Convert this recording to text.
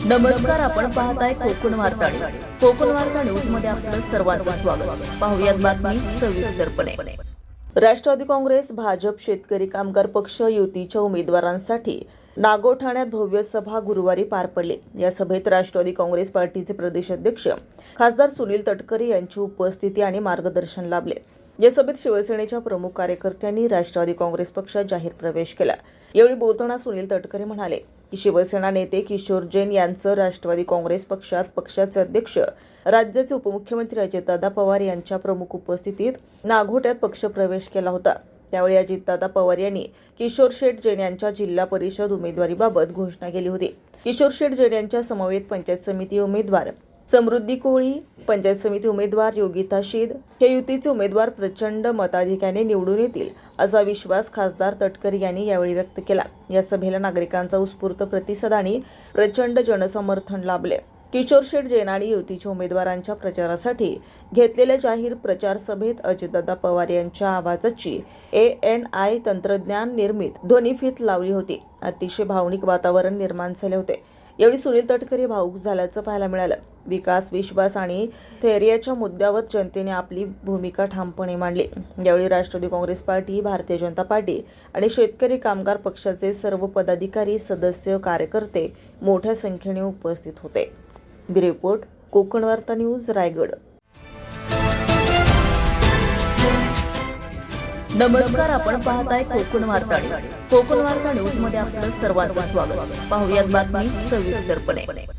नमस्कार, आपण पाहताय कोकण वार्ता न्यूज. कोकण वार्ता न्यूज मध्ये आपलं सर्वांचं स्वागत. पाहुयात बातमी सविस्तरपणे. राष्ट्रवादी काँग्रेस, भाजप, शेतकरी कामगार पक्ष युतीच्या उमेदवारांसाठी नागोठाण्यात भव्य सभा गुरुवारी पार पडली. या सभेत राष्ट्रवादी काँग्रेस पार्टीचे प्रदेश अध्यक्ष खासदार सुनील तटकरे यांची उपस्थिती आणि मार्गदर्शन लाभले. या सभेत शिवसेनेच्या प्रमुख कार्यकर्त्यांनी राष्ट्रवादी काँग्रेस पक्षात जाहीर प्रवेश केला. यावेळी बोलताना सुनील तटकरे म्हणाले की शिवसेना नेते किशोर जैन यांचं राष्ट्रवादी काँग्रेस पक्षात पक्षाचे अध्यक्ष, राज्याचे उपमुख्यमंत्री अजितदादा पवार यांच्या प्रमुख उपस्थितीत नागोठ्यात पक्षप्रवेश केला होता. त्यावेळी अजितदादा पवार यांनी किशोर शेठ जैन यांच्या जिल्हा परिषद उमेदवारीबाबत घोषणा केली होती. किशोर शेठ जैन यांच्या समवेत पंचायत समिती उमेदवार समृद्धी कोळी, पंचायत समिती उमेदवार योगिता शीद हे युतीचे उमेदवार प्रचंड मताधिक्याने निवडून येतील असा विश्वास खासदार तटकरे यांनी यावेळी व्यक्त केला. या सभेला नागरिकांचा उत्स्फूर्त प्रतिसाद आणि प्रचंड जनसमर्थन लाभले. किशोर शेठ जैन आणि युतीच्या उमेदवारांच्या प्रचारासाठी घेतलेल्या जाहीर प्रचार सभेत अजितदादा पवार यांच्या आवाजाची ANI तंत्रज्ञान निर्मित ध्वनिफीत लावली होती. अतिशय भावनिक वातावरण निर्माण झाले होते. यावेळी सुनील तटकरे भावुक झाल्याचं पाहायला मिळालं. विकास, विश्वास आणि स्थैर्याच्या मुद्द्यावर जनतेने आपली भूमिका ठामपणे मांडली. यावेळी राष्ट्रवादी काँग्रेस पार्टी, भारतीय जनता पार्टी आणि शेतकरी कामगार पक्षाचे सर्व पदाधिकारी, सदस्य, कार्यकर्ते मोठ्या संख्येने उपस्थित होते. ब्युरो रिपोर्ट, कोकण वार्ता न्यूज, रायगड. नमस्कार, आपण पाहताय कोकण वार्ता न्यूज. कोकण वार्ता न्यूज मध्ये आपलं सर्वांचं स्वागत. पाहुयात बातमी सविस्तरपणे.